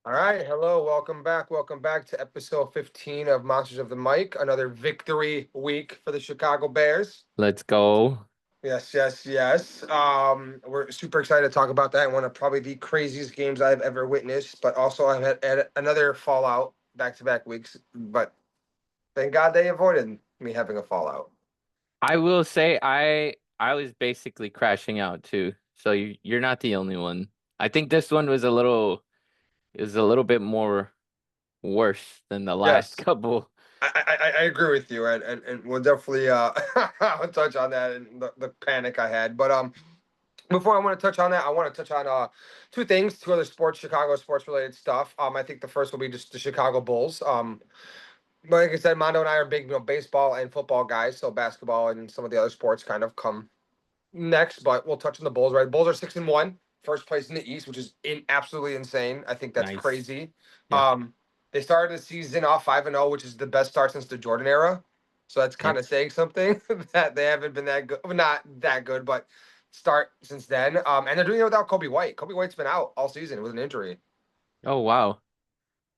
All right, hello, welcome back to episode 15 of Monsters of the Mic. Another victory week for the Chicago Bears. Let's go. Yes, yes, yes. We're super excited to talk about that. One of probably the craziest games I've ever witnessed, but also I've had another fallout back-to-back weeks. But thank God they avoided me having a fallout. I will say I was basically crashing out too. So you're not the only one. I think this one was a little bit more worse than the last Yes, couple. I agree with you, and we'll definitely I'll touch on that and the panic I had. But before I want to touch on that, I want to touch on two things, two other Chicago sports related stuff. I think the first will be just the Chicago Bulls. Like I said, Mondo and I are big, baseball and football guys, so basketball and some of the other sports kind of come next. But we'll touch on the Bulls. Right, Bulls are 6-1, first place in the East, which is absolutely insane. I think that's Nice. crazy. Yeah. They started the season off 5-0, which is the best start since the Jordan era. So that's kind Yep. of saying something that they haven't been that good, not that good, but start since then. And they're doing it without Kobe White. Kobe White's been out all season with an injury. Oh wow.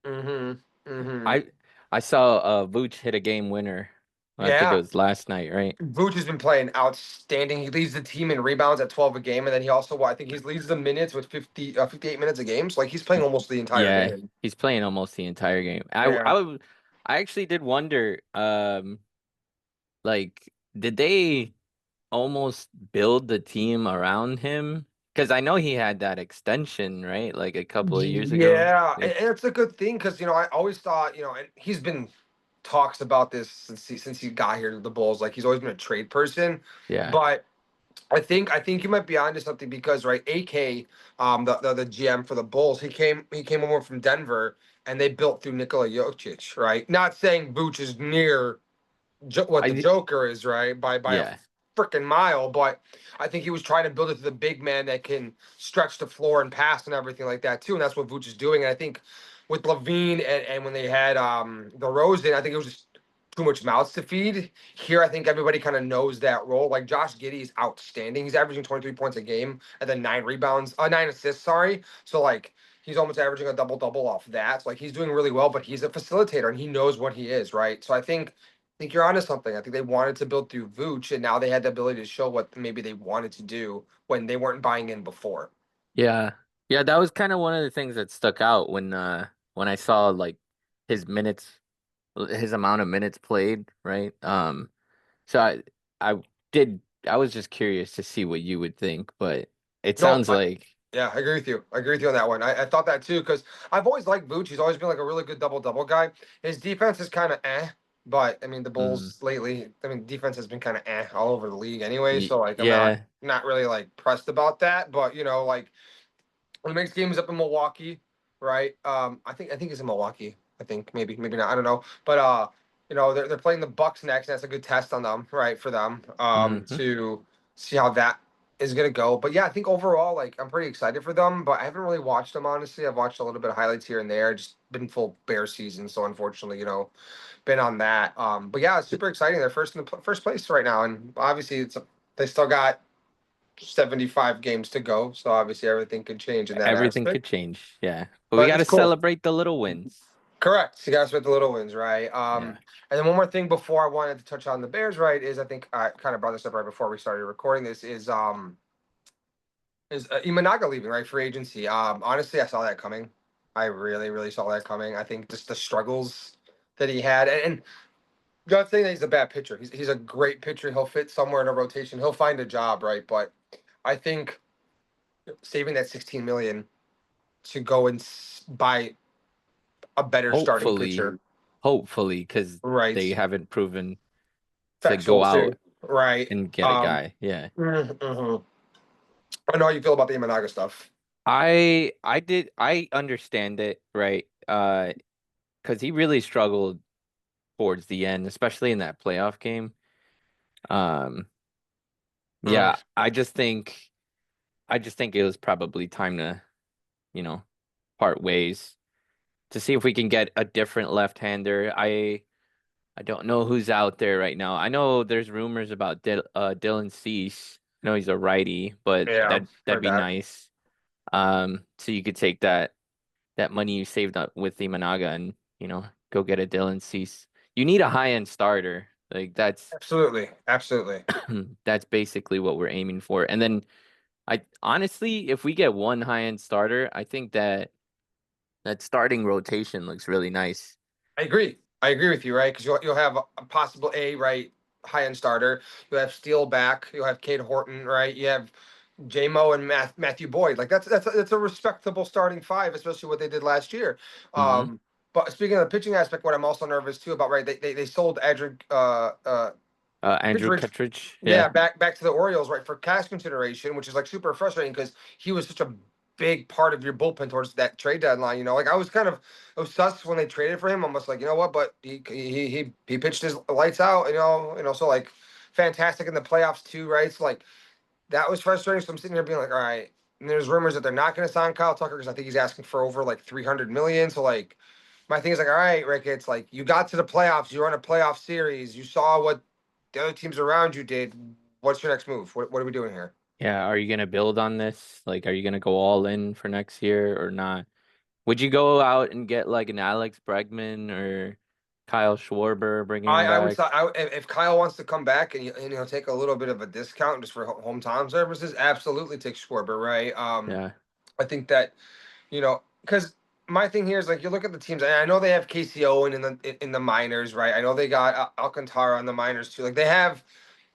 Mm-hmm. Mm-hmm. I I saw Vooch hit a game winner. I think it Yeah. was last night, right? Vooch has been playing outstanding. He leads the team in rebounds at 12 a game, and then he also, I think he leads the minutes with 58 minutes a game. So like he's playing almost the entire Yeah, game. he's playing almost the entire game. Yeah. I actually did wonder like did they almost build the team around him? Because I know he had that extension, right? Like a couple of years ago. Yeah, Yeah. and it's a good thing because I always thought and he's been talks about this since he got here to the Bulls. Like he's always been a trade person, Yeah. but I think you might be onto something because right, AK, the GM for the Bulls, he came over from Denver and they built through Nikola Jokic, right? Not saying Vooch is near what the I Joker is, right? By a yeah. freaking mile, but I think he was trying to build it to the big man that can stretch the floor and pass and everything like that too, and that's what Vooch is doing. And I think with Levine and when they had the Rosen, I think it was just too much mouths to feed. Here, I think everybody kind of knows that role. Like Josh Giddey is outstanding. He's averaging 23 points a game and then 9 rebounds, 9 assists. Sorry, so like he's almost averaging a double double off that. So like he's doing really well, but he's a facilitator and he knows what he is, right? So I think you're onto something. I think they wanted to build through Vooch, and now they had the ability to show what maybe they wanted to do when they weren't buying in before. Yeah. Yeah, that was kind of one of the things that stuck out when I saw like his minutes his amount of minutes played, right? So I I was just curious to see what you would think, but it No, sounds like yeah, I agree with you. I agree with you on that one. I thought that too because I've always liked Vooch. He's always been like a really good double double guy. His defense is kind of but I mean the mm, Bulls lately. I mean defense has been kind of all over the league anyway. So like I'm not yeah. not really like pressed about that. But like when he makes games up in Milwaukee, right? I think he's in Milwaukee. I think maybe not. I don't know. But they're playing the Bucks next, and that's a good test on them, right? For them Hmm. to see how that is gonna go. But yeah, I think overall, like I'm pretty excited for them. But I haven't really watched them honestly. I've watched a little bit of highlights here and there. Just been full Bear season, so unfortunately, been on that. But yeah, it's super exciting. They're first in the first place right now, and obviously they still got 75 games to go. So obviously everything could change in that Everything could aspect. change. Yeah. But we But got it's to cool. celebrate the little wins. Correct. You guys with the little wins, right? Yeah. And then one more thing before I wanted to touch on the Bears, right? Is I think I kind of brought this up right before we started recording this. Is Imanaga leaving, right? Free agency. Honestly, I saw that coming. I really, really saw that coming. I think just the struggles that he had, and not saying that he's a bad pitcher. He's a great pitcher. He'll fit somewhere in a rotation. He'll find a job, right? But I think saving that 16 million to go and buy a better starting Hopefully, pitcher. hopefully, because Right. they haven't proven to Factual go too. out Right. and get a guy. Yeah. Mhm. I know how you feel about the Imanaga stuff. I understand it, right? Because he really struggled towards the end, especially in that playoff game. Um, Mm. yeah, I just think it was probably time to, you know, part ways to see if we can get a different left-hander. I don't know who's out there right now. I know there's rumors about Dylan Cease. I know he's a righty, but Yeah, that'd heard be that. nice. So you could take that. that money you saved up with Imanaga and, go get a Dylan Cease. You need a high-end starter. Like Absolutely, absolutely. that's basically what we're aiming for. And then I honestly, if we get one high-end starter, I think that starting rotation looks really nice. I agree. I agree with you, right? Because you'll have a possible right high end starter. You'll have Steele back. You'll have Cade Horton, right? You have J-Mo and Matthew Boyd. Like that's a respectable starting five, especially what they did last year. Hmm. But speaking of the pitching aspect, what I'm also nervous too about, right? They sold Adrian Andrew Bridge, Kittredge, yeah, yeah. back to the Orioles, right, for cash consideration, which is like super frustrating because he was such a big part of your bullpen towards that trade deadline. Like I was kind of obsessed when they traded for him, almost like what, but he pitched his lights out, so like fantastic in the playoffs too, right? So like that was frustrating. So I'm sitting here being like, all right. And there's rumors that they're not going to sign Kyle Tucker because I think he's asking for over like 300 million. So like my thing is like, all right, Rick, it's like you got to the playoffs, you were in a playoff series, you saw what the other teams around you did. What's your next move? What are we doing here? Yeah, are you gonna build on this? Like, are you gonna go all in for next year or not? Would you go out and get like an Alex Bregman or Kyle Schwarber, bringing him I would say back? if Kyle wants to come back and he'll take a little bit of a discount just for hometown services, absolutely take Schwarber, right? Yeah. I think that because my thing here is like you look at the teams, and I know they have KCO in the minors, right? I know they got Alcantara in the minors too. Like they have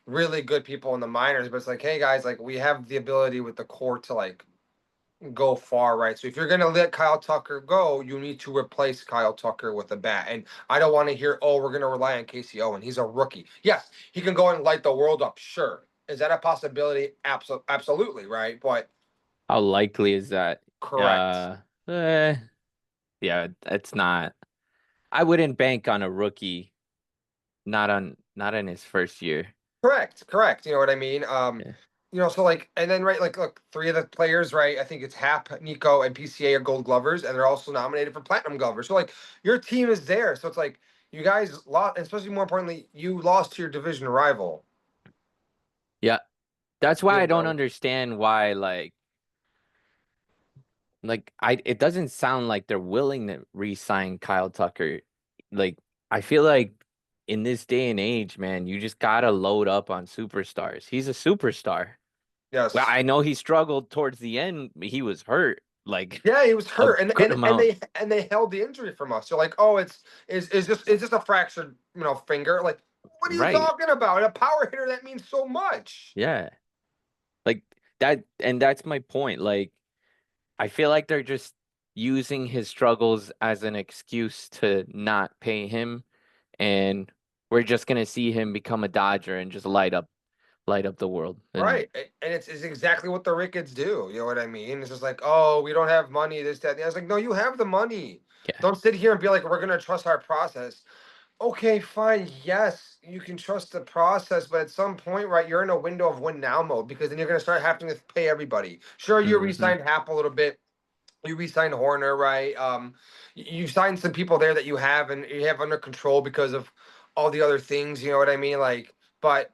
really good people in the minors, but it's like, hey guys, like we have the ability with the core to like go far, right? So if you're gonna let Kyle Tucker go, you need to replace Kyle Tucker with a bat. And I don't want to hear, oh, we're gonna rely on KCO and he's a rookie. Yes, he can go and light the world up. Sure. Is that a possibility? Absolutely, right? But How likely is that? correct. Uh, eh, yeah, it's not. I wouldn't bank on a rookie, not on his first year. Correct. You know what I mean? Yeah. So like, and then right, like, look, three of the players, right? I think it's Hap, Nico, and PCA are Gold Glovers, and they're also nominated for Platinum Glovers. So like, your team is there. So it's like you guys lost, and especially more importantly, you lost to your division rival. Yeah, that's why You I don't know, understand why it doesn't sound like they're willing to re-sign Kyle Tucker. Like I feel like in this day and age, man, you just gotta load up on superstars. He's a superstar. Well, yes, I know he struggled towards the end. He was hurt like yeah, he was a hurt, and good amount. they held the injury from us. So like, oh, is just a fractured finger. Like, what are you Right. talking about? A power hitter that means so much. Yeah. Like that, and that's my point. Like I feel like they're just using his struggles as an excuse to not pay him, and we're just gonna see him become a Dodger and just light up the world. And Right. And it's exactly what the Ricketts do. You know what I mean? It's just like, oh, we don't have money, this, that. And the other. I was like, no, you have the money. yeah. Don't sit here and be like, we're gonna trust our process. Okay, fine. Yes, you can trust the process, but at some point, right, you're in a window of win now mode because then you're gonna start having to pay everybody. Sure, you Hmm. re-signed Hap a little bit. You re-signed Horner, right? You signed some people there that you have under control because of all the other things. You know what I mean? Like, but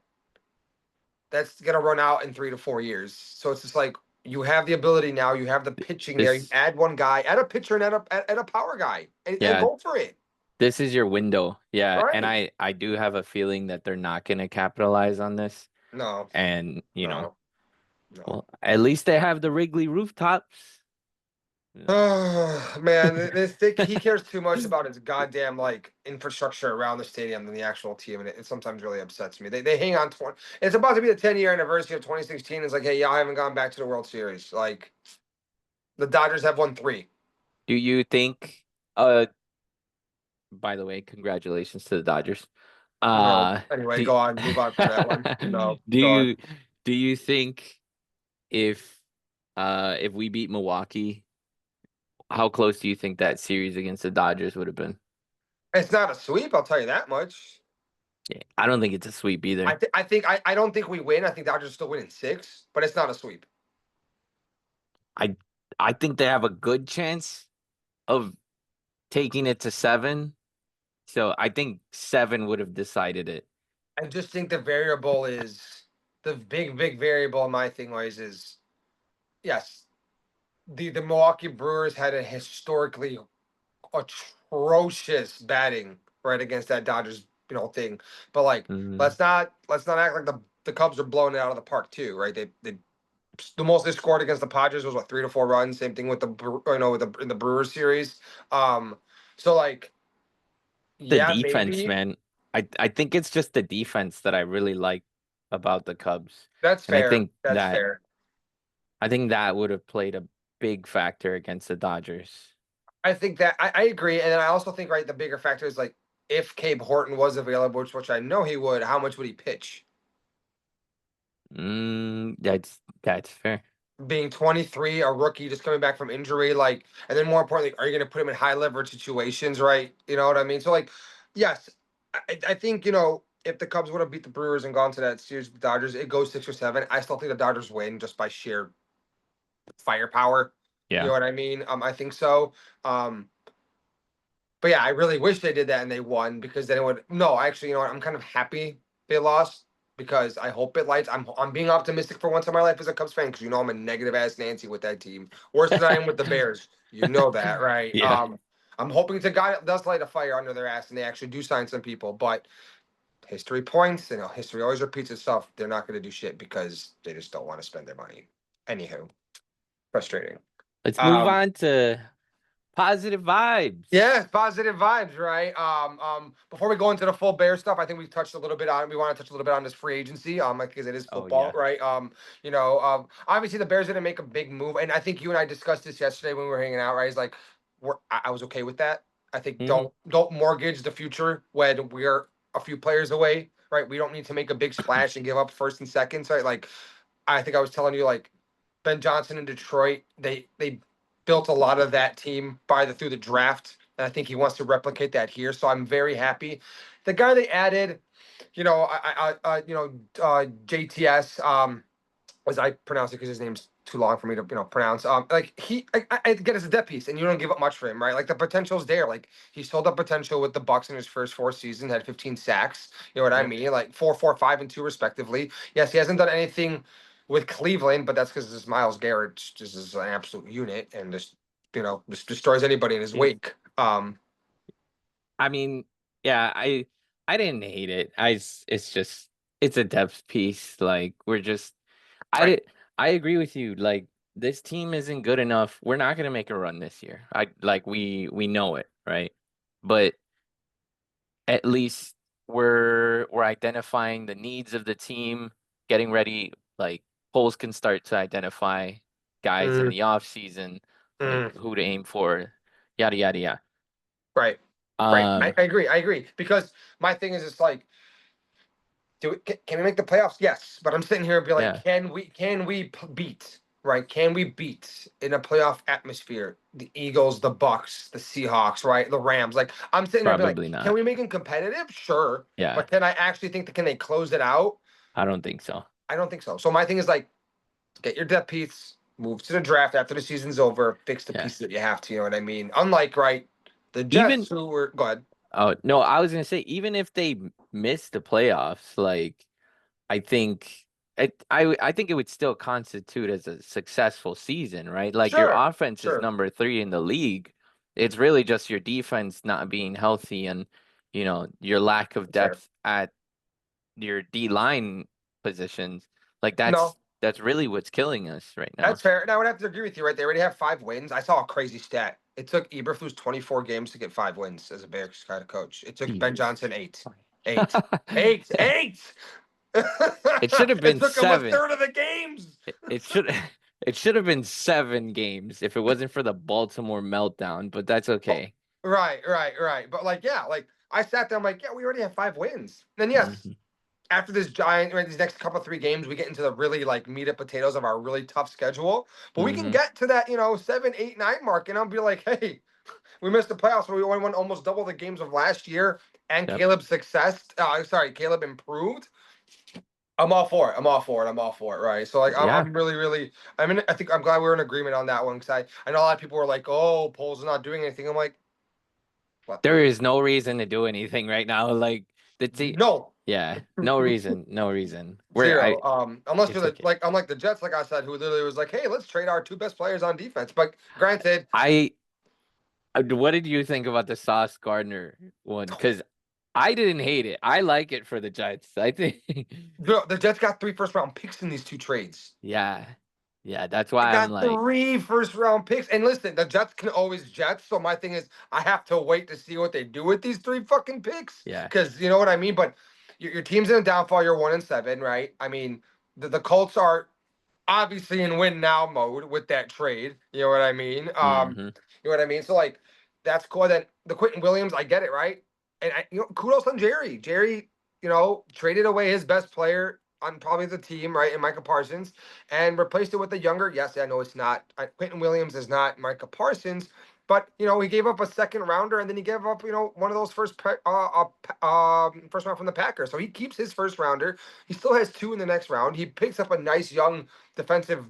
that's gonna run out in 3 to 4 years. So it's just like you have the ability now. You have the pitching there. You This, add one guy, add a pitcher, and add a power guy, and yeah, go for it. this is your window. Yeah, and Right? I do have a feeling that they're not gonna capitalize on this. No, And, no, no. well, at least they have the Wrigley rooftops. Yeah. Oh man, he cares too much about his goddamn like infrastructure around the stadium than the actual team, and it sometimes really upsets me. They hang on 20. It's about to be the 10-year anniversary of 2016. It's like, hey, yeah, I haven't gone back to the World Series. Like the Dodgers have won three. Do you think, uh, by the way, congratulations to the Dodgers. No. Uh, Anyway, do go on. Move on from that one. No, do go on. you do you think if if we beat Milwaukee, how close do you think that series against the Dodgers would have been? It's not a sweep, I'll tell you that much. Yeah, I don't think it's a sweep either. I don't think we win. I think Dodgers still win in six, but it's not a sweep. I I think they have a good chance of taking it to seven. So I think seven would have decided it. I just think the variable is the big variable in my thing was is yes. the Milwaukee Brewers had a historically atrocious batting right against that Dodgers thing. But like Mm. let's not act like the Cubs are blowing it out of the park too, right? They the most they scored against the Padres was what 3 to 4 runs. Same thing with with the in the Brewers series. Um, so like The yeah, defense, maybe man. I think it's just the defense that I really like about the Cubs. that's And I fair. think That's that fair. I think that would have played a big factor against the Dodgers. I think that I agree, and then I also think right the bigger factor is like if Cape Horton was available, which I know he would, how much would he pitch? That's fair. Being 23, a rookie just coming back from injury, like, and then more importantly, are you going to put him in high leverage situations, right? You know what I mean? So, like, yes, I think if the Cubs would have beat the Brewers and gone to that series with the Dodgers, it goes 6 or 7. I still think the Dodgers win just by sheer firepower. You know Yeah. what I mean? I think so. Um, but yeah, I really wish they did that and they won because then it would. No, actually, you know what? I'm kind of happy they lost because I hope it lights. I'm being optimistic for once in my life as a Cubs fan because I'm a negative ass Nancy with that team, worse than I am with the Bears. You know that, right? Yeah. I'm hoping to God it does light a fire under their ass and they actually do sign some people, but history points. History always repeats itself. They're not going to do shit because they just don't want to spend their money. Anywho, frustrating. Let's move Um, on to positive vibes. Yeah, positive vibes, right? Before we go into the full bear stuff, I think we touched a little bit on. We want to touch a little bit on this free agency, like, because it is Oh football, yeah. right? Obviously the Bears didn't make a big move, and I think you and I discussed this yesterday when we were hanging out, right? It's like, I was okay with that. I think Hmm. don't mortgage the future when we're a few players away, right? We don't need to make a big splash and give up first and seconds, right? Like, I think I was telling you, like Ben Johnson in Detroit, they built a lot of that team through the draft, and I think he wants to replicate that here. So I'm very happy. The guy they added, JTS, as I pronounce it because his name's too long for me to pronounce. Like I get it's a depth piece, and you don't give up much for him, right? Like the potential's there. Like he sold up potential with the Bucks in his first 4 seasons, had 15 sacks. You know what I Yep. mean? Like 4, 4, 5, and 2 respectively. Yes, he hasn't done anything with Cleveland, but that's because this Miles Garrett just is an absolute unit and just destroys anybody in his Mm, wake. I mean, yeah, I didn't hate it. It's just it's a depth piece. Like we're just I Right. did I agree with you. Like this team isn't good enough. We're not gonna make a run this year. We know it, right? But at least we're identifying the needs of the team, getting ready. Like polls can start to identify guys in Mm, the off season, like mm, who to aim for, yada yada yada. right. Right. I, Um, I agree. I agree because my thing is, it's like can we make the playoffs? Yes, but I'm sitting here and be like, yeah, can we beat right? Can we beat in a playoff atmosphere the Eagles, the Bucks, the Seahawks, right? The Rams. Like I'm sitting there and be like, probably can not. we make them competitive? Sure, Yeah, but can I actually think that can they close it out? I don't think so. I don't think so. So my thing is like, get your depth piece, move to the draft after the season's over, fix the Yeah. pieces that you have to. You know what I mean? Unlike right, the Even Jets who were go ahead. oh no, I was gonna say even if they miss the playoffs, like I think I think it would still constitute as a successful season, right? Like your Sure, offense is sure, number 3 in the league. It's really just your defense not being healthy and your lack of that's fair. depth at your D line positions. Like No, that's really what's killing us right now. that's fair. And I would have to agree with you, right? They already have 5 wins. I saw a crazy stat. It took Eberflus 24 games to get 5 wins as a Bears kind of coach. It took Ben Jesus. Johnson eight. Eight. Eight. Eight. It should have It been took him a 7. third of the games. It should it should have been 7 games if it wasn't for the Baltimore meltdown, but that's Oh, okay. right. But like, yeah, like I sat there, I'm like, yeah, we already have 5 wins. Then yes, Hmm. after this giant, right, these next couple 3 games, we get into the really like meat and potatoes of our really tough schedule. But we can Hmm. get to that, 7, 8, 9 mark, and I'll be like, hey, we missed the playoffs, but we only won almost double the games of last year. And Yep. Caleb's success, Caleb improved. I'm all for it. I'm all for it. I'm all for it. Right. So like, Yeah. I'm really, really. I think I'm glad we're in agreement on that one because I know a lot of people were like, oh, polls are not doing anything. I'm like, let them There do. is no reason to do anything right now. Like The team, No. yeah, no reason, no reason. Where I, Zero. Unless you're it's the okay. like unlike the Jets, like I said, who literally was like, "Hey, let's trade our two best players on defense." But granted, I, what did you think about the Sauce Gardner one? Because I didn't hate it. I like it for the Jets. I think, the Jets got 3 first-round picks in these two trades. yeah, yeah. That's They why I'm got like, 3 first-round picks. And listen, the Jets can always Jets. So my thing is, I have to wait to see what they do with these three fucking picks. yeah, Because you know what I mean? But your team's in a downfall. You're 1-7, right? I mean, the Colts are obviously in win now mode with that trade. You know what I mean? hmm, You know what I mean? So like that's cool. Then the Quentin Williams, I get it, right? And kudos on Jerry. Jerry, traded away his best player on probably the team, right? And Micah Parsons, and replaced it with a younger. Yes, I know it's not Quentin Williams is not Micah Parsons, but he gave up a second rounder, and then he gave up one of those first round from the Packers. So he keeps his first rounder. He still has two in the next round. He picks up a nice young defensive,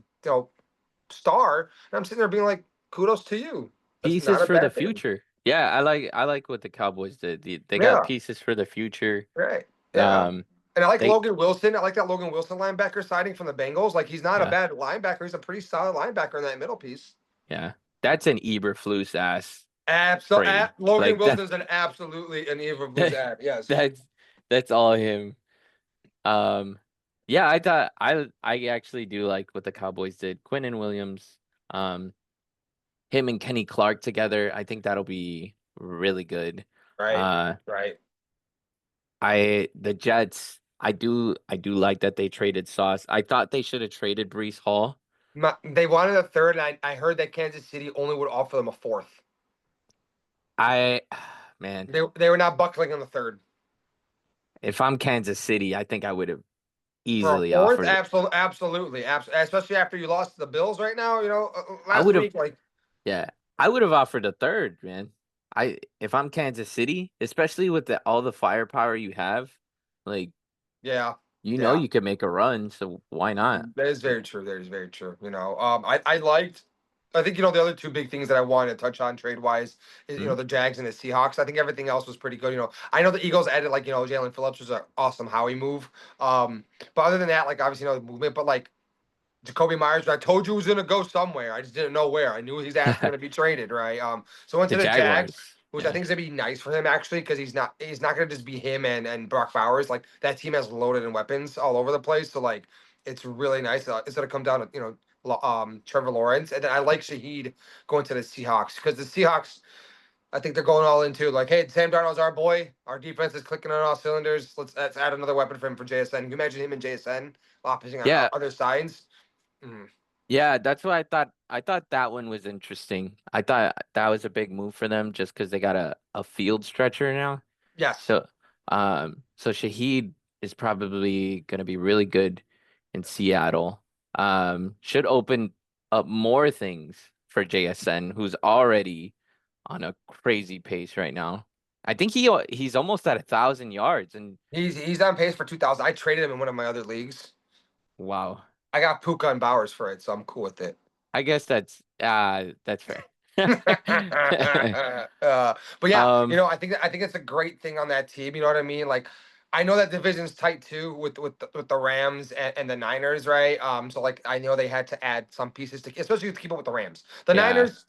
star. And I'm sitting there being like, kudos to you. That's not pieces a for the bad thing. future. Yeah, I like what the Cowboys did. They got Yeah, pieces for the future. right. Yeah. Um, And I like they, Logan Wilson. I like that Logan Wilson linebacker signing from the Bengals. Like he's not a yeah, bad linebacker. He's a pretty solid linebacker in that middle piece. yeah. That's an Eberflus ass Absolutely. trade. Logan Like Wilson that, is an absolutely an Eva Blues that ad. Yes. that's that's all him. Um, yeah, I thought I actually do like what the Cowboys did. Quentin Williams, um, him and Kenny Clark together. I think that'll be really good. Right. Uh, Right. the Jets. I do like that they traded Sauce. I thought they should have traded Brees Hall. They wanted a third, and I heard that Kansas City only would offer them a fourth. I, man, They were not buckling on the third. if I'm Kansas City, I think I would have For a easily fourth, offered it. absolutely, especially after you lost to the Bills right now. I Last would have, week, like, yeah, I would have offered a third, man. If I'm Kansas City, especially with all the firepower you have, like yeah, yeah, you could make a run, so why not? that is very true. That is very true. I think the other two big things that I wanted to touch on trade wise is Hmm? the Jags and the Seahawks. I think everything else was pretty good. I know the Eagles added like Jalen Phillips was an awesome Howie move. But other than that, like obviously the movement, but like Jacoby Myers, I told you he was going to go somewhere. I just didn't know where. I knew his ass was going to be traded, right? So went The to the Jags, Jaguars, which I yeah, think is going to be nice for him actually, because he's not going to just be him and Brock Bowers. Like that team has loaded in weapons all over the place. So like it's really nice. It's going to come down to Trevor Lawrence, and then I like Shaheed going to the Seahawks because the Seahawks. I think they're going all into like, hey, Sam Darnold's our boy. Our defense is clicking on all cylinders. Let's add another weapon for him for JSN. Can you imagine him and JSN opposing on yeah, other sides? Mm. yeah. That's what I thought. I thought that one was interesting. I thought that was a big move for them, just because they got a field stretcher now. Yes. So Shaheed is probably going to be really good in Seattle. Should open up more things for JSN, who's already on a crazy pace right now. I think he's almost at 1,000 yards, and He's on pace for 2,000. I traded him in one of my other leagues. wow, I got Puka and Bowers for it, so I'm cool with it. I guess that's fair. But yeah, Um, I think it's a great thing on that team. You know what I mean? Like, I know that division's tight too with the Rams and the Niners, right? So like I know they had to add some pieces to, especially to keep up with the Rams. The yeah, Niners,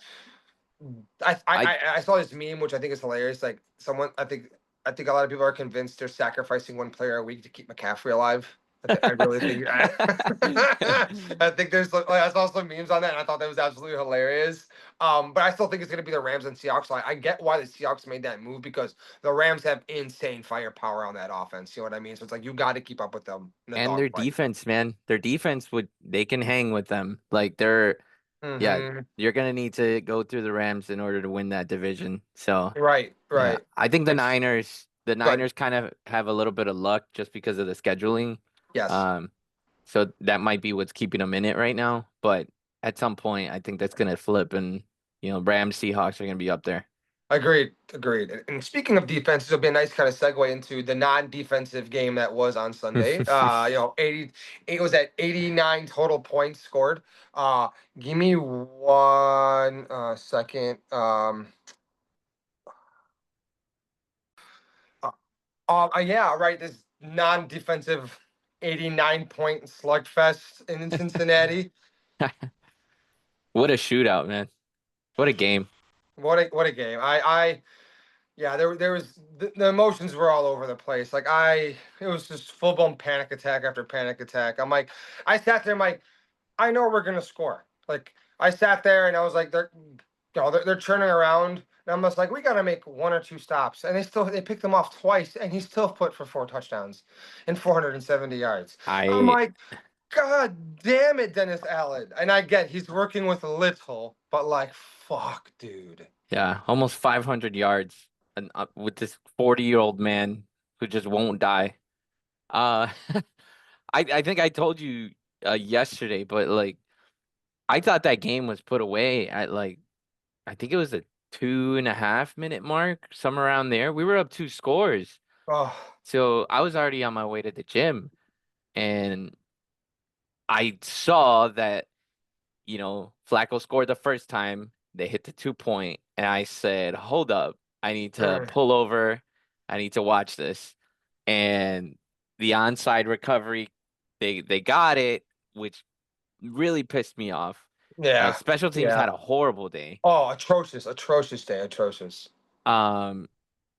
I I I I I saw this meme which I think is hilarious. Like someone, I think a lot of people are convinced they're sacrificing one player a week to keep McCaffrey alive. I really think I think there's like I saw some memes on that and I thought that was absolutely hilarious. But I still think it's gonna be the Rams and Seahawks. So I get why the Seahawks made that move because the Rams have insane firepower on that offense. You know what I mean? So it's like you got to keep up with them in the and their dogfight. defense, man, their defense they can hang with them. Like yeah, Mm-hmm. you're gonna need to go through the Rams in order to win that division. So Right, yeah, right. I think It's the good. Niners kind of have a little bit of luck just because of the scheduling. Yes. Um, so that might be what's keeping them in it right now. But at some point, I think that's gonna flip, and Rams, Seahawks are gonna be up there. Agreed. Agreed. And speaking of defense, this will be a nice kind of segue into the non-defensive game that was on Sunday. 80, it was at 89 total points scored. Uh, Give me one second. Yeah, right. This non-defensive 89-point slugfest in Cincinnati. What a shootout, man. What a game. What a game. Yeah, there was the emotions were all over the place. It was just full blown panic attack after panic attack. I sat there, I'm like, I know we're gonna score. Like I sat there and I was like, they're turning around, and I'm just like, we gotta make one or two stops, and they picked him off twice, and he still put for 4 touchdowns and 470 yards. I'm I like, God damn it, Dennis Allen. And I get he's working with little, but like, fuck, dude. Yeah, almost 500 yards and with this 40-year-old man who just won't die. Uh I think I told you yesterday, but like I thought that game was put away at like I think it was a 2.5 minute mark, somewhere around there. We were up 2 scores. Oh, So I was already on my way to the gym and I saw that, Flacco scored the first time. They hit the 2 point, and I said, "Hold up, I need to mm, pull over. I need to watch this." And the onside recovery, they got it, which really pissed me off. yeah, Special teams yeah. had a horrible day. Oh, atrocious, atrocious day, atrocious. Um,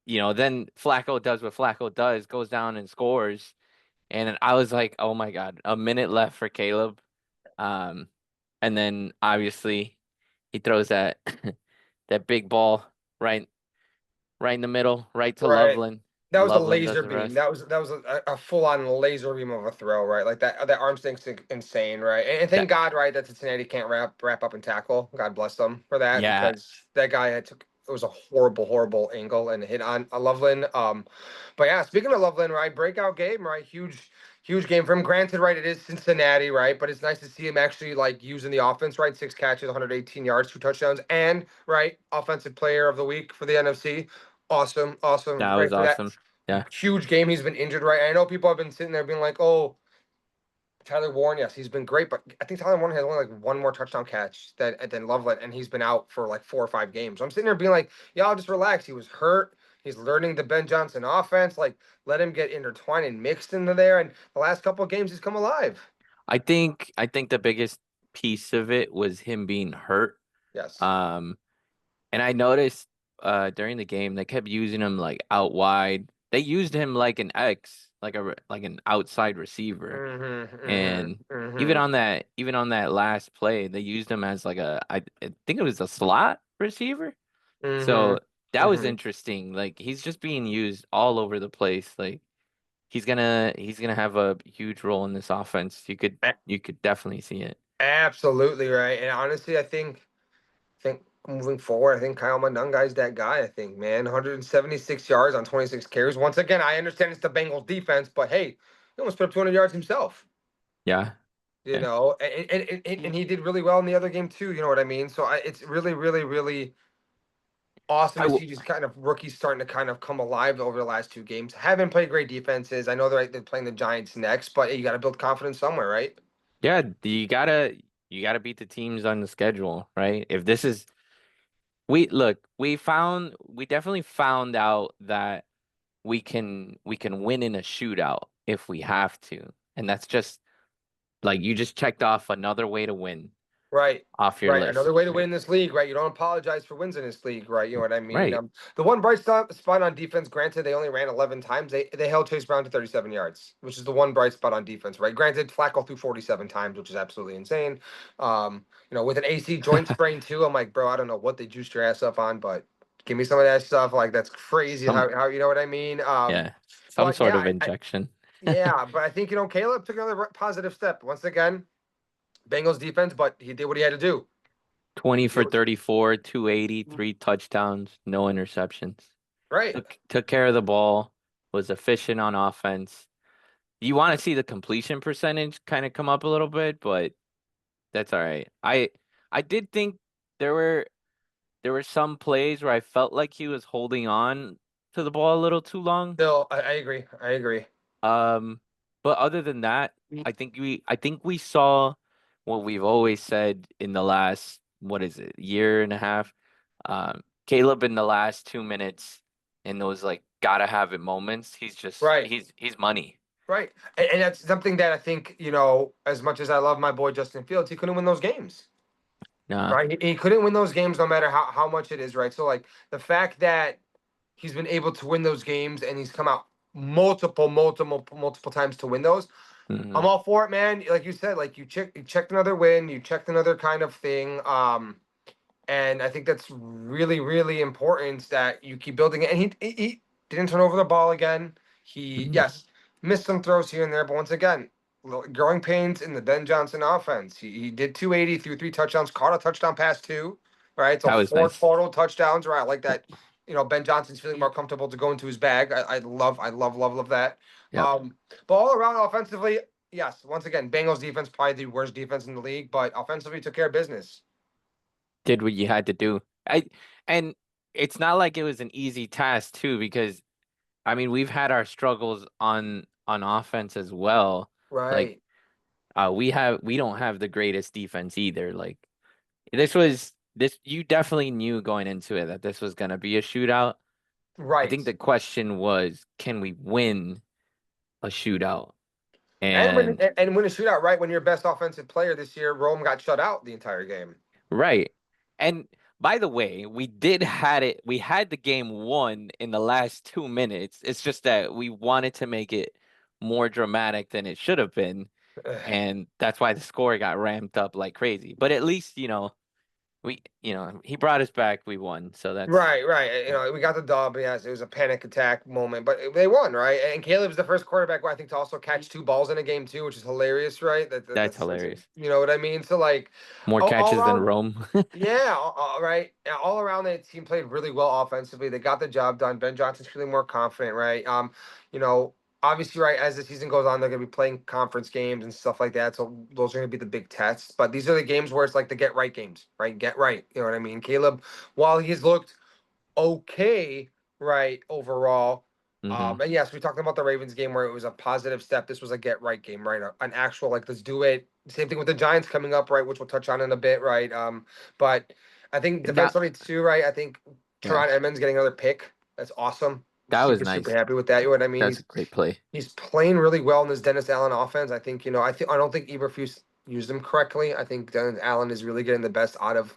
then Flacco does what Flacco does, goes down and scores, and I was like, "Oh my God, a minute left for Caleb." Um, and then obviously he throws that that big ball right right in the middle, right to Right. Loveland. That was a Loveland does laser the beam. rest. That was a full on laser beam of a throw, right? Like that arm stink's insane, right? And That thank God, right, that Cincinnati can't wrap up and tackle. God bless them for that yeah, because that guy had took it was a horrible, horrible angle and hit on a Loveland. But yeah, speaking of Loveland, right, breakout game, right? Huge game for him. Granted, right, it is Cincinnati, right? But it's nice to see him actually like using the offense, right? 6 catches, 118 yards, 2 touchdowns, and right, offensive player of the week for the NFC. Awesome, awesome, that was right for that awesome. Yeah. huge game. He's been injured, right? I know people have been sitting there being like, "Oh, Tyler Warren, yes, he's been great," but I think Tyler Warren has only like one more touchdown catch than Loveland, and he's been out for like 4 or 5 games. So I'm sitting there being like, "Y'all just relax." He was hurt. He's learning the Ben Johnson offense. Like, let him get intertwined and mixed into there. And the last couple of games, he's come alive. I think the biggest piece of it was him being hurt. Yes. Um, and I noticed during the game they kept using him like out wide. They used him like an X, like an outside receiver. Mm-hmm. Mm-hmm. And Mm-hmm. even on that last play, they used him as like I think it was a slot receiver. So Mm-hmm. that was Mm-hmm. interesting. Like he's just being used all over the place. Like he's gonna have a huge role in this offense. You could definitely see it. Absolutely right. And honestly, I think moving forward, I think Kyle Manungai's that guy. I think, man, 176 yards on 26 carries. Once again, I understand it's the Bengals defense, but hey, he almost put up 200 yards himself. Yeah. You Yeah. know, and he did really well in the other game too. You know what I mean? So it's really, really, really awesome I to w see these kind of rookies starting to kind of come alive over the last 2 games. Haven't played great defenses. I know they're playing the Giants next, but hey, you got to build confidence somewhere, right? yeah, you gotta beat the teams on the schedule, right? If this is we look, we definitely found out that we can win in a shootout if we have to. And that's just like you just checked off another way to win Right. off your Right. Another list, way to win right? in this league, right? You don't apologize for wins in this league, right? You know what I mean? Right. The one bright spot on defense, granted, they only ran 11 times. They held Chase Brown to 37 yards, which is the one bright spot on defense, right? Granted, Flacco threw 47 times, which is absolutely insane. With an AC joint sprain too, I'm like, bro, I don't know what they juiced your ass up on, but give me some of that stuff. Like that's crazy Some how you know what I mean? yeah, some But sort yeah, of injection. yeah, but I think Caleb took another positive step once again. Bengals defense, but he did what he had to do. 20 He did for 34, 280, 3 touchdowns, no interceptions. right. Took care of the ball, was efficient on offense. You want to see the completion percentage kind of come up a little bit, but that's all right. I did think there were there were some plays where I felt like he was holding on to the ball a little too long. Still, I agree. I agree. Um, but other than that, I think we saw what we've always said in the last, what is it, year and a half. Caleb in the last 2 minutes. in those like gotta have it moments, Right. he's money. Right. And that's something that I think, as much as I love my boy Justin Fields, he couldn't win those games. Nah. Right. He couldn't win those games no matter how much it is, right? So like the fact that he's been able to win those games and he's come out multiple times to win those. Hmm. I'm all for it, man. Like you said, like you checked another win, you checked another kind of thing. And I think that's really, really important that you keep building it. And he didn't turn over the ball again. He, Hmm. yes, missed some throws here and there, but once again, growing pains in the Ben Johnson offense. He did 280 through 3 touchdowns, caught a touchdown pass too, right? So That was four nice. total touchdowns, right? I like that. Ben Johnson's feeling more comfortable to go into his bag. I love that. Yep. Um, but all around offensively, yes, once again, Bengals defense probably the worst defense in the league, but offensively took care of business. Did what you had to do. And it's not like it was an easy task too, because I mean we've had our struggles on offense as well. Like Right. we don't have the greatest defense either. Like this you definitely knew going into it that this was gonna be a shootout. I think Right. the question was, can we win a shootout? And when And and win a shootout, right? When your best offensive player this year, Rome got shut out the entire game. right. And by the way, we had the game won in the last 2 minutes. It's just that we wanted to make it more dramatic than it should have been. And that's why the score got ramped up like crazy. But at least, he brought us back, we won. So that's Right, right. We got the dub. Yes, it was a panic attack moment, but they won, right? And Caleb's the first quarterback, I think, to also catch 2 balls in a game too, which is hilarious, right? that's That's hilarious. you know what I mean. So like, More all catches than around, Rome. yeah, right. Yeah, all around the team played really well offensively. They got the job done. Ben Johnson's feeling more confident, right? You know, obviously, right, as the season goes on, they're gonna be playing conference games and stuff like that. So those are gonna be the big tests. But these are the games where it's like the get right games, right? Get right. You know what I mean? Caleb, while he's looked okay, right, overall. Hmm. And yes, we talked about the Ravens game where it was a positive step. This was a get right game, right? An actual like let's do it. Same thing with the Giants coming up, right, which we'll touch on in a bit, right? But I think That defensively too, right? I think yeah, Teron Edmonds getting another pick. That's awesome. that was Super nice. happy with that. You know what I mean? That's a great play. He's playing really well in this Dennis Allen offense. I think, I don't think Eberflus used him correctly. I think Dennis Allen is really getting the best out of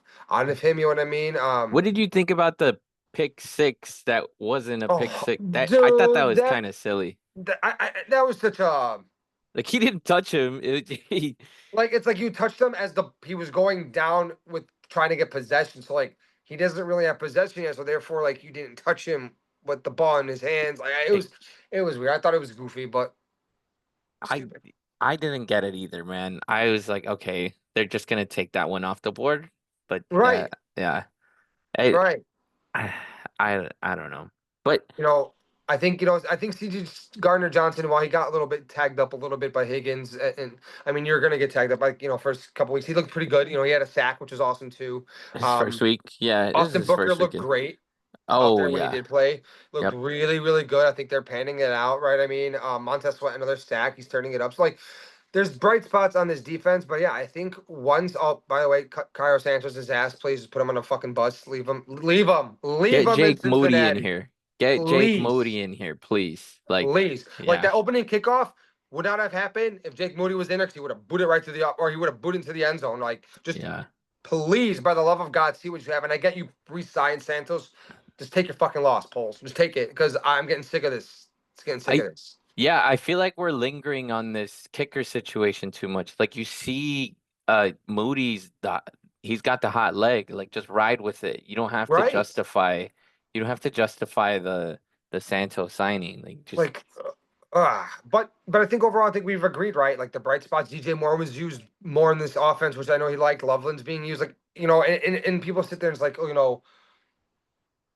him, you know what I mean? What did you think about the pick six that wasn't a pick Oh, six? That I thought that dude, was kind of silly. that was such a Like he didn't touch him. like it's like you touched him as he was going down with trying to get possession. So like he doesn't really have possession yet, so therefore like you didn't touch him with the ball in his hands. Like it was weird. I thought it was goofy, but I stupid. I didn't get it either, man. I was like, okay, they're just gonna take that one off the board. But Right, yeah, I right. I don't know. But You know, I think CJ Gardner Johnson, while he got a little bit tagged up a little bit by Higgins, and I mean, you're gonna get tagged up like, first couple weeks. He looked pretty good. He had a sack, which was awesome too. his first Um, week, yeah, this is Austin his Booker first looked weekend. great out Oh there when he yeah, did play. Looked yep. really, really good. I think they're panning it out, right? I mean, Montez Sweat, another sack. He's turning it up. So like, there's bright spots on this defense, but yeah, I think once. Oh, by the way, Cairo Santos' ass. Please just put him on a fucking bus. Leave Get him in Jake Moody in Cincinnati. here. Get Jake Please, Moody in here, please. Like, please. Like yeah, that opening kickoff would not have happened if Jake Moody was in there. 'Cause he would have booted right to the or he would have booted into the end zone. Like, just yeah. please, by the love of God, see what you have. And I get you re-sign Santos. Just take your fucking loss, Poles. Just take it because I'm getting sick of this. It's getting sick I of this. Yeah, I feel like we're lingering on this kicker situation too much. Like you see, Moody's he's got the hot leg. Like just ride with it. Right? You don't have to justify the Santos signing. Like just Like, but I think overall, I think we've agreed, right? Like the bright spots, DJ Moore was used more in this offense, which I know he liked. Loveland's being used, like and people sit there and it's like, oh,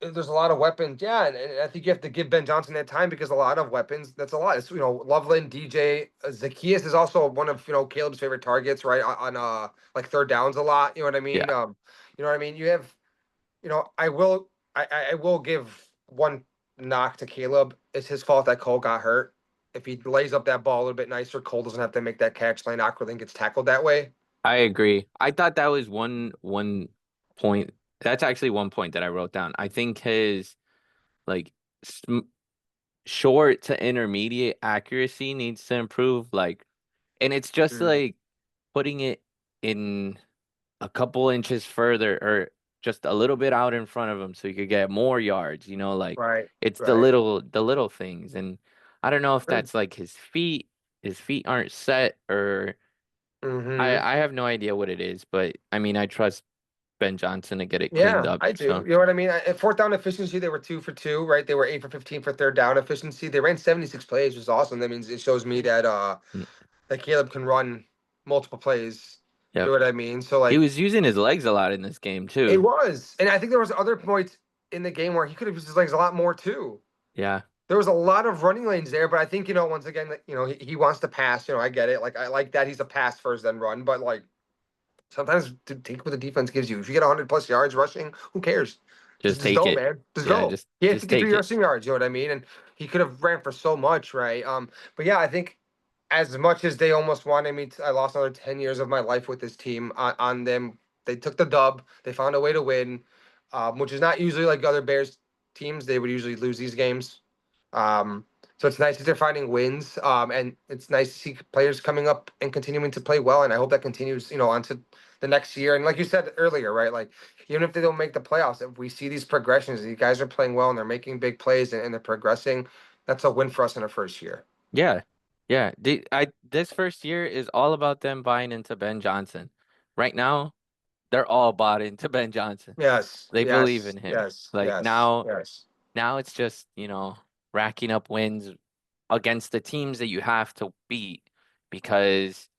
there's a lot of weapons. Yeah, and I think you have to give Ben Johnson that time because a lot of weapons. That's a lot. It's Loveland, DJ, Zacchaeus is also one of Caleb's favorite targets, right? On like third downs a lot. You know what I mean? yeah. You know what I mean. You have I will give one knock to Caleb. It's his fault that Cole got hurt. If he lays up that ball a little bit nicer, Cole doesn't have to make that catch. Lane Ockerland gets tackled that way. I agree. I thought that was one point. That's actually one point that I wrote down. I think his like sm short to intermediate accuracy needs to improve. Like, and it's just Mm, like putting it in a couple inches further or just a little bit out in front of him so you could get more yards, like right, it's right. the little things. And I don't know if Sure. that's like his feet aren't set or Mm-hmm. I have no idea what it is, but I mean I trust Ben Johnson to get it cleaned Yeah, up. I do. So You know what I mean? At fourth down efficiency, they were 2 for 2, right? They were 8 for 15 for third down efficiency. They ran 76 plays, which is awesome. That means it shows me mm, that Caleb can run multiple plays. You yep. know what I mean? So He like was using his legs a lot in this game it too. was, and I think there was other points in the game where he could have used his legs a lot more too. Yeah, There was a lot of running lanes there, but I think once again that he wants to pass. I get it. Like I like that he's a pass first then run, but like sometimes to take what the defense gives you. If you get 100 plus yards rushing, who cares? just Just take go, it. man. Just Yeah, go. He had just 53 take it. rushing yards. You know what I mean? And he could have ran for so much, right? But yeah, I think as much as they almost wanted me to, I lost another 10 years of my life with this team on them. They took the dub. They found a way to win, which is not usually like other Bears teams. They would usually lose these games. Um, so it's nice that they're finding wins. And it's nice to see players coming up and continuing to play well. And I hope that continues, onto the next year. And like you said earlier, right? Like even if they don't make the playoffs, if we see these progressions, these guys are playing well and they're making big plays and they're progressing, that's a win for us in our first year. Yeah. Yeah. This first year is all about them buying into Ben Johnson. Right now, they're all bought into Ben Johnson. Yes, They believe yes, in him. yes, Like yes, now yes. now it's just, racking up wins against the teams that you have to beat because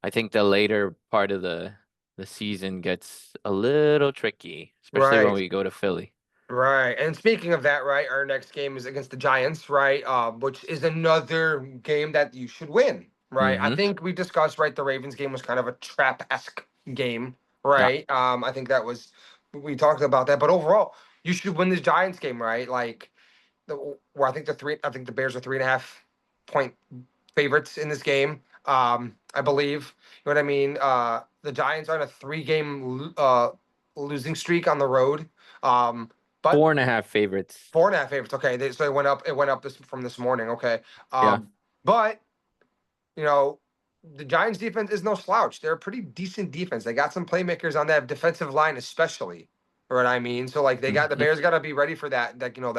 I think the later part of the season gets a little tricky, especially when Right, we go to Philly. right. And speaking of that, right, our next game is against the Giants, right? Which is another game that you should win, right? I Mm-hmm. think we discussed, right, the Ravens game was kind of a trap-esque game, Yeah. right? I think that was we talked about that, but overall, you should win this Giants game, right? Like where I think the Bears are 3.5 point favorites in this game. I believe. You know what I mean? The Giants are on a 3 game losing streak on the road. But 4.5 favorites. 4.5 favorites. Okay, so it went up. It went up this morning. Okay. Yeah. But you know, the Giants defense is no slouch. They're a pretty decent defense. They got some playmakers on that defensive line, especially. You know what I mean? So like the Mm-hmm. Bears got to be ready for that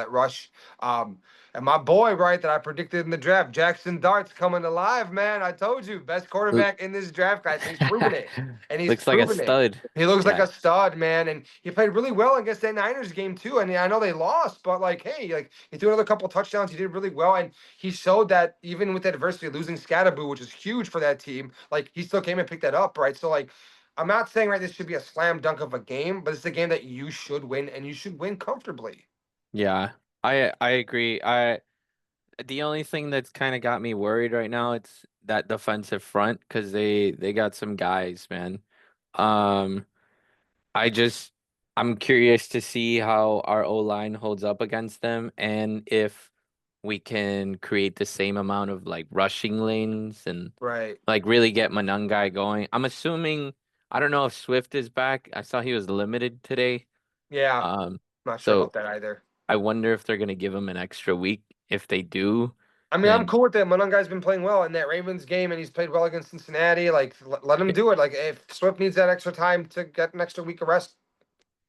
rush. Um, and my boy, right, that I predicted in the draft, Jackson Dart's coming alive, man. I told you, best quarterback in this draft class, and he's proven it. And he's Looks like a proven it. stud. He looks like Yeah. a stud, man, and he played really well against that Niners game too. And I know they lost, but like, hey, like he threw another couple touchdowns. He did really well, and he showed that even with adversity, losing Scatterboo, which is huge for that team, like he still came and picked that up, right? So like, I'm not saying right this should be a slam dunk of a game, but it's a game that you should win, and you should win comfortably. Yeah. I agree. The only thing that's kind of got me worried right now it's that defensive front because they got some guys, man. Um, I just I'm curious to see how our O line holds up against them and if we can create the same amount of like rushing lanes and Right? like really get Manungai going. I'm assuming I don't know if Swift is back. I saw he was limited today. Yeah, Um, not sure so about that either. I wonder if they're gonna give him an extra week. If they do, I mean, I'm then cool with that. Manungai's been playing well in that Ravens game, and he's played well against Cincinnati. Like, let him do it. Like, if Swift needs that extra time to get an extra week of rest,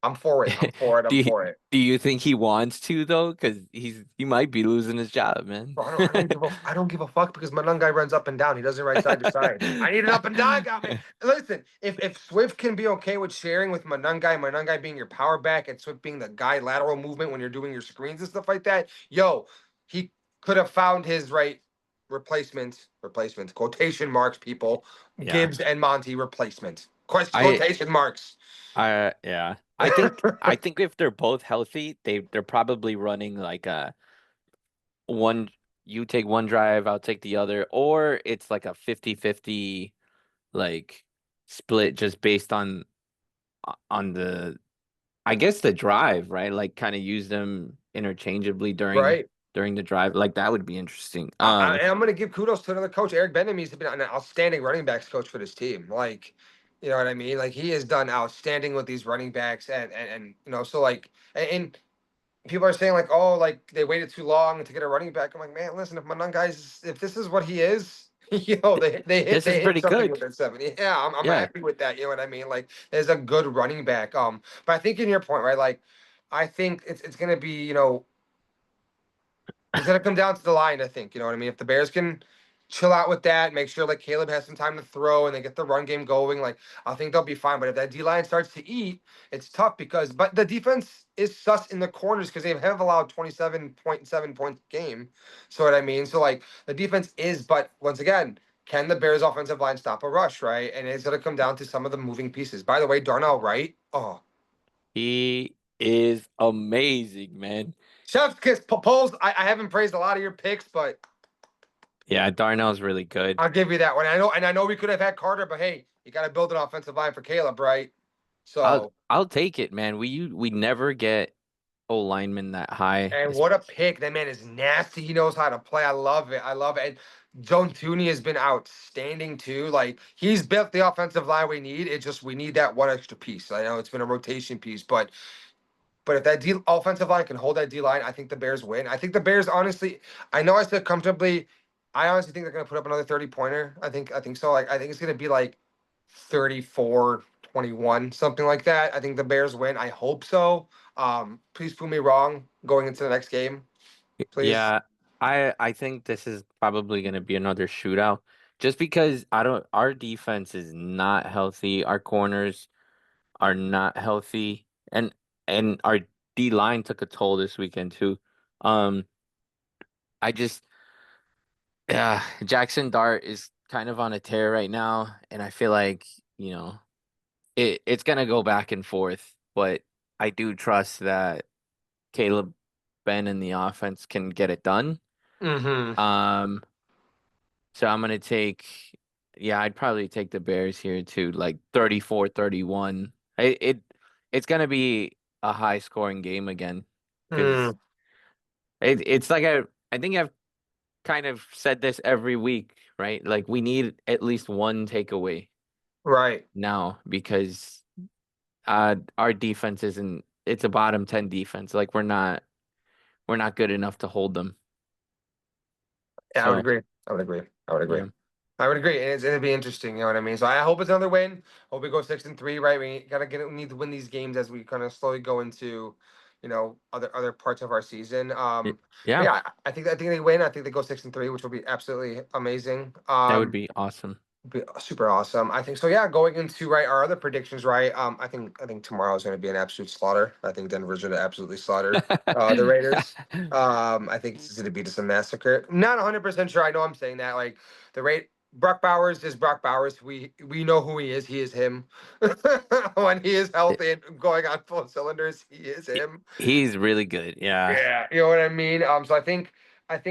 I'm for it. I'm for it. do I'm for it. do you think he wants to though? Because he might be losing his job, man. Bro, I don't give a fuck because Manungai runs up and down. He doesn't ride side to side. I need an up and down guy, man. Listen, if Swift can be okay with sharing with Manungai being your power back, and Swift being the guy lateral movement when you're doing your screens and stuff like that, yo, he could have found his right replacement, quotation marks, people, Yeah, Gibbs and Monty replacement. Question I quotation marks. yeah. I think if they're both healthy, they're probably running like a one. You take one drive, I'll take the other, or it's like a 50-50 like split just based on the I guess the drive, right? Like kind of use them interchangeably Right. during the drive. Like that would be interesting. And I'm going to give kudos to another coach. Eric Bieniemy has been an outstanding running backs coach for this team. Like, you know what I mean? Like he has done outstanding with these running backs, and so like, and people are saying like, oh, like they waited too long to get a running back. I'm like, man, listen, if if this is what he is, This is they hit pretty something good. with that 70. Yeah, I'm Yeah, happy with that. You know what I mean? Like, there's a good running back. But I think in your point, right? Like, I think it's gonna be, it's gonna come down to the line, I think. You know what I mean? If the Bears can chill out with that, make sure like Caleb has some time to throw and they get the run game going, like I think they'll be fine. But if that D line starts to eat, it's tough because but the defense is sus in the corners because they have allowed 27.7 points a game. So what I mean? So like the defense is, but once again, can the Bears offensive line stop a rush, right? And it's gonna come down to some of the moving pieces. By the way, Darnell Wright, oh, he is amazing, man. chef's kiss polls. I haven't praised a lot of your picks, but Yeah, Darnell's really good. I'll give you that one. I know we could have had Carter, but hey, you got to build an offensive line for Caleb, right? So, I'll take it, man. We never get O linemen that high. and what a pick! That man is nasty. He knows how to play. I love it. I love it. And Joan Tooney has been outstanding too. Like he's built the offensive line we need. It just we need that one extra piece. I know it's been a rotation piece, but if that offensive line can hold that D line, I think the Bears win. I think the Bears, honestly, I know I said comfortably. I honestly think they're going to put up another 30 pointer. I think so. Like I think it's going to be like 34-21, something like that. I think the Bears win. I hope so. Please prove me wrong going into the next game, please. Yeah, I think this is probably going to be another shootout just because I don't our defense is not healthy. Our corners are not healthy and our D line took a toll this weekend too. Um I just yeah, Jackson Dart is kind of on a tear right now and I feel like, you know, it's going to go back and forth, but I do trust that Caleb Ben and the offense can get it done. Mm-hmm. Um So I'm gonna take, yeah, I'd probably take the Bears here too, like 34-31. It's gonna be a high scoring game again because Mm, it's like I think I've kind of said this every week, right? Like we need at least one takeaway right. now because our defense isn't it's a bottom 10 defense. Like we're not good enough to hold them. Yeah, I would So agree. I would agree. I would agree. yeah. I would agree. And it'd be interesting, you know what I mean? So I hope it's another win. Hope we go 6-3, right? We gotta get it. We need to win these games as we kind of slowly go into, other parts of our season. But Yeah, yeah, I think they win. I think they go 6-3, which will be absolutely amazing. that would be awesome. Be super awesome. I think so. Yeah, going into right our other predictions, right? I think tomorrow is going to be an absolute slaughter. I think Denver's going to absolutely slaughter the Raiders. I think it's going to be just a massacre. Not 100% sure. I know I'm saying that. Like the rate, Brock Bowers is Brock Bowers. We know who he is. He is him. When he is healthy and going on full cylinders, he is him. He's really good. Yeah. Yeah, you know what I mean. So I think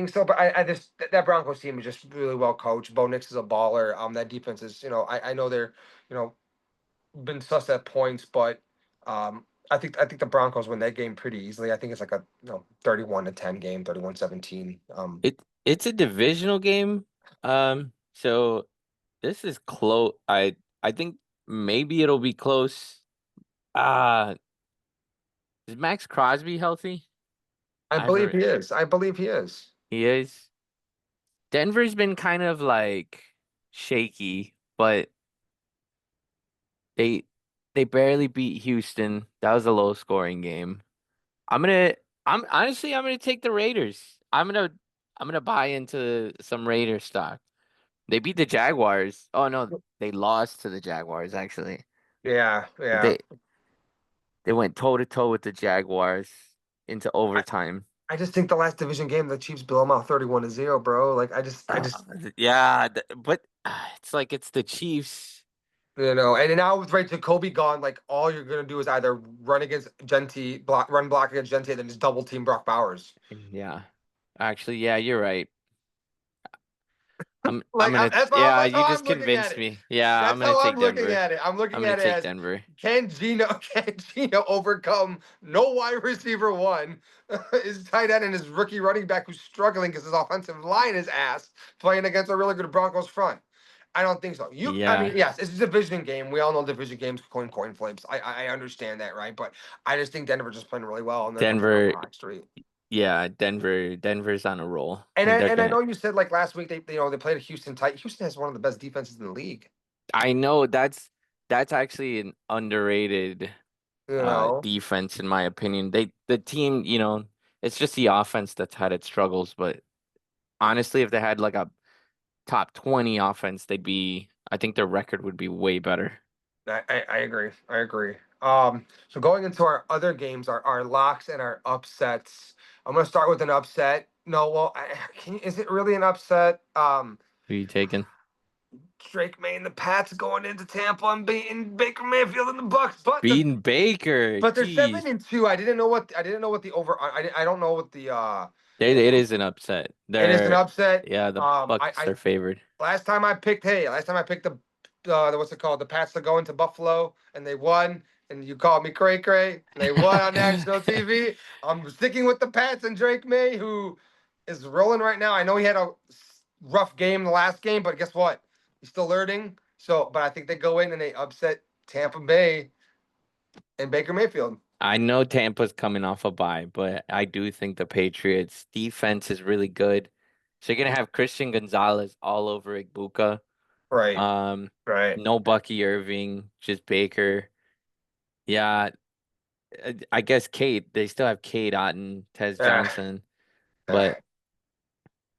so, but I just that Broncos team is just really well coached. Bo Nix is a baller. That defense is, I know they're, you know, been sus at points, but I think the Broncos win that game pretty easily. I think it's like a 31-10 game, 31-17. It's a divisional game. So this is close. I think maybe it'll be close. Uh is Max Crosby healthy? I I believe haven't he is. I believe he is. he is. Denver's been kind of like shaky, but they they barely beat Houston. That was a low scoring game. I'm honestly I'm gonna take the Raiders. I'm gonna buy into some Raiders stock. They beat the Jaguars. Oh no, they lost to the Jaguars actually. Yeah, But yeah. they went toe to toe with the Jaguars into I, overtime. I just think the last division game, the Chiefs blow them out 31-0, bro. Like I just Yeah, but it's like it's the Chiefs. And now with right Jacoby gone, like all you're gonna do is either run against Genti, block against Genti, and then just double team Brock Bowers. Yeah. Actually, yeah, you're right. I'm Like gonna yeah, that's you how just I'm looking at convinced it. me. Yeah, I'm That's gonna how take I'm looking Denver. at it. I'm I'm looking gonna at it take as Denver. can Gino overcome no wide receiver one, his tight end and his rookie running back who's struggling because his offensive line is ass playing against a really good Broncos front. I don't think so. I Yeah, mean, yes, it's a division game. We all know division games, coin flips. I understand that, right? But I just think Denver's just playing really well, and they're coming off Denver. a hot streak. Yeah, Denver's on a roll, And and they're I gonna. know you said like last week they played a Houston tight. Houston has one of the best defenses in the league. I know that's actually an underrated You know, defense in my opinion. The team, it's just the offense that's had its struggles, but honestly, if they had like a top 20 offense, I think their record would be way better. I agree. I agree. So going into our other games, our locks and our upsets. I'm gonna start with an upset. No, well, is it really an upset? Who you taking? Drake May and the Pats going into Tampa and beating Baker Mayfield and the Bucks, Beating Baker. but they're seven Jeez. and two. I didn't know what the over. I don't know what the It is an upset. it is an upset. Yeah, the Bucks I are favored. last time I picked the what's it called, the Pats to go into Buffalo, and they won. And you called me cray cray, and they won on national TV. I'm sticking with the Pats and Drake May, who is rolling right now. I know he had a rough game the last game, but guess what? He's still learning. So, but I think they go in and they upset Tampa Bay and Baker Mayfield. I know Tampa's coming off a bye, but I do think the Patriots defense is really good. So you're gonna have Christian Gonzalez all over Igbuka. Right, Um, right. no Bucky Irving, just Baker. Yeah, I guess Kate. They still have Kate Otten, Tez Ah, Johnson, but ah,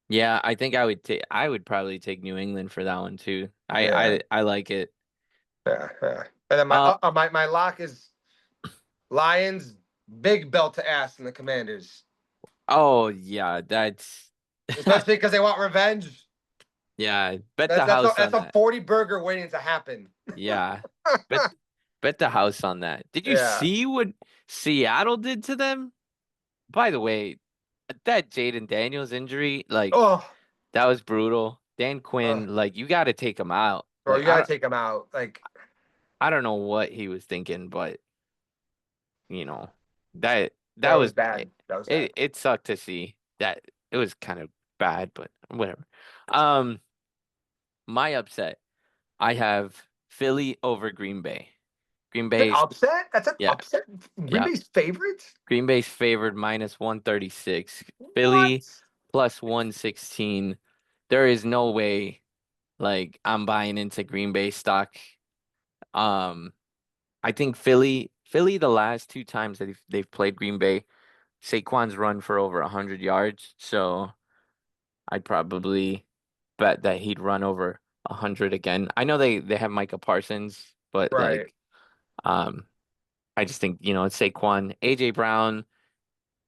yeah, I think I would probably take New England for that one too. yeah, I like it. yeah. And then Uh my lock is Lions, big belt to ass, and the Commanders, oh yeah, that's especially because they want revenge. yeah, bet That's the that's a house that's on a that. 40 burger waiting to happen. Yeah. Bet bet the house on that. Did you Yeah. see what Seattle did to them? By the way, that Jaden Daniels injury, like Oh, that was brutal. Dan uh, Quinn, like you got to take him out. bro, Like you gotta take them out. Like I don't know what he was thinking, but you know, that that was was bad. That was bad. it sucked to see. That it was kind of bad, but whatever. Um my upset, I have Philly over Green Bay. Green An Bay's upset? That's an yeah, upset. Green yeah. Bay's favorite? Green Bay's favored minus 136. Philly What? plus 116. There is no way like I'm buying into Green Bay stock. Um I think Philly the last two times that they've played Green Bay, Saquon's run for over 100 yards, so I'd probably bet that he'd run over 100 again. I know they have Micah Parsons, but Right. um I just think, it's Saquon, AJ Brown.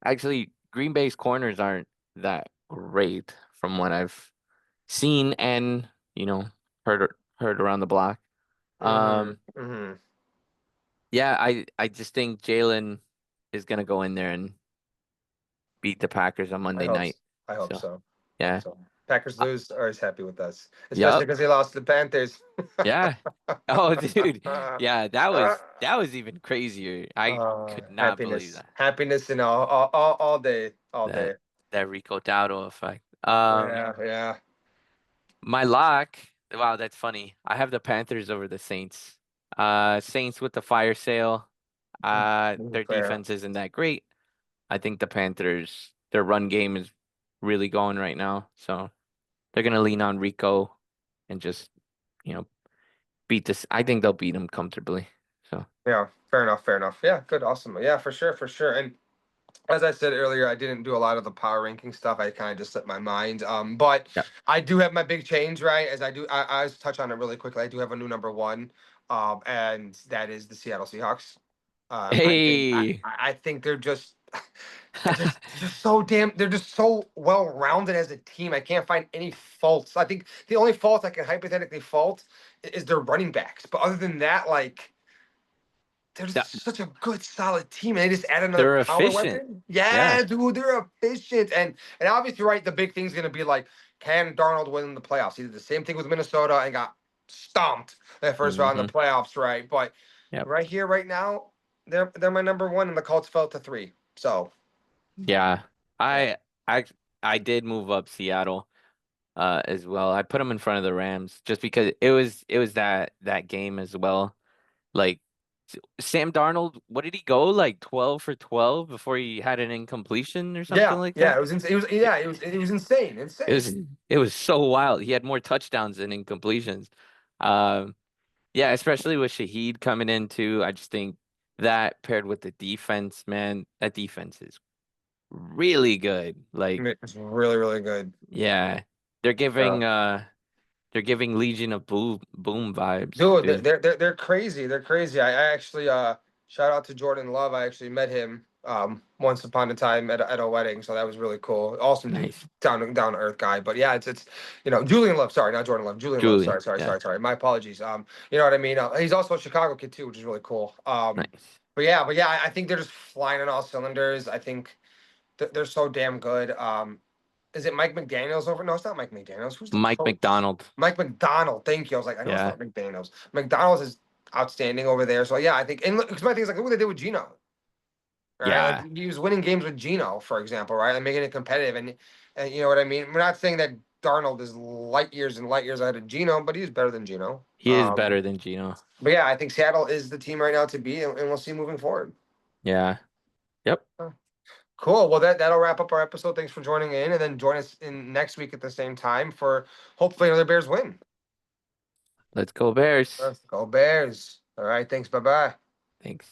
Actually, Green Bay's corners aren't that great from what I've seen and, heard around the block. Mm-hmm. Um, Mm-hmm. yeah, I just think Jalen is gonna go in there and beat the Packers on I Monday hope. night. I hope So so. I hope yeah. so. Packers Uh, lose are as happy with us, especially Yep. because they lost to the Panthers. Yeah. Oh, dude. Yeah, that was even crazier. I could not believe Happiness, that. happiness, and all day, all That day. that Rico Dowdle effect. Yeah, yeah. My lock, wow, that's funny. I have the Panthers over the Saints. Saints with the fire sale. Their Fair. defense isn't that great. I think the Panthers, their run game is really going right now. So they're gonna lean on Rico and just, you know, beat this. I think they'll beat them comfortably. So Yeah, fair enough, fair enough. Yeah, good, awesome. Yeah, for sure, for sure. And as I said earlier, I didn't do a lot of the power ranking stuff. I kind of just set my mind. But yeah. I do have my big change, right? As I just touch on it really quickly. I do have a new number one, and that is the Seattle Seahawks. Hey. I think they're just just so damn. They're just so well rounded as a team. I can't find any faults. I think the only fault I can hypothetically fault is their running backs. But other than that, like they're That just such a good, solid team, and they just add another they're power efficient. weapon. Yeah. Yeah, dude, they're efficient, and obviously, right. The big thing's gonna be like, can Darnold win the playoffs? He did the same thing with Minnesota and got stomped that first round of Mm-hmm. the playoffs, right? But Yep. right here, right now, they're my number one, and the Colts fell to three. So Yeah. yeah, I I I did move up Seattle. as well. I put him in front of the Rams just because it was that game as well. Like Sam Darnold, what did he go like 12 for 12 before he had an incompletion or something Yeah, like yeah, that? it was it was It, yeah, it was insane, it insane. was it was so wild. He had more touchdowns than incompletions. Um, yeah, especially with Shaheed coming in too. I just think that paired with the defense, man, that defense is really good. Like, It's really, really good. yeah, they're Yeah. giving uh they're giving Legion of Boom vibes Dude, too. they're crazy. They're crazy. I actually shout out to Jordan Love. I actually met him once upon a time at a wedding, so that was really cool. Awesome dude, Nice. down to earth guy. But yeah, it's Julian Love. Sorry, not Jordan Love. Julian Love. Julian, Sorry, sorry, yeah, sorry, sorry. My apologies. You know what I mean. He's also a Chicago kid too, which is really cool. nice. But yeah, I think they're just flying on all cylinders. I think they're so damn good. Is it Mike McDaniel's over? No, it's not Mike McDaniel's. Who's the Mike coach? McDonald, Mike McDonald. Thank you. I was like, I know it's yeah, not McDaniel's. McDonald's is outstanding over there. So yeah, I think. And because my thing is like, look what they did with Gino. Right, like yeah. he was winning games with Gino, for example, right, and making it competitive. And you know what I mean. We're not saying that Darnold is light years and light years ahead of Gino, but he's better than Gino. He is better than Gino. But yeah, I think Seattle is the team right now to beat, and we'll see moving forward. Yeah. Yep. Cool. Well, that'll wrap up our episode. Thanks for joining in, and then join us in next week at the same time for hopefully another Bears win. Let's go Bears. Let's go Bears. All right. Thanks. Bye bye. Thanks.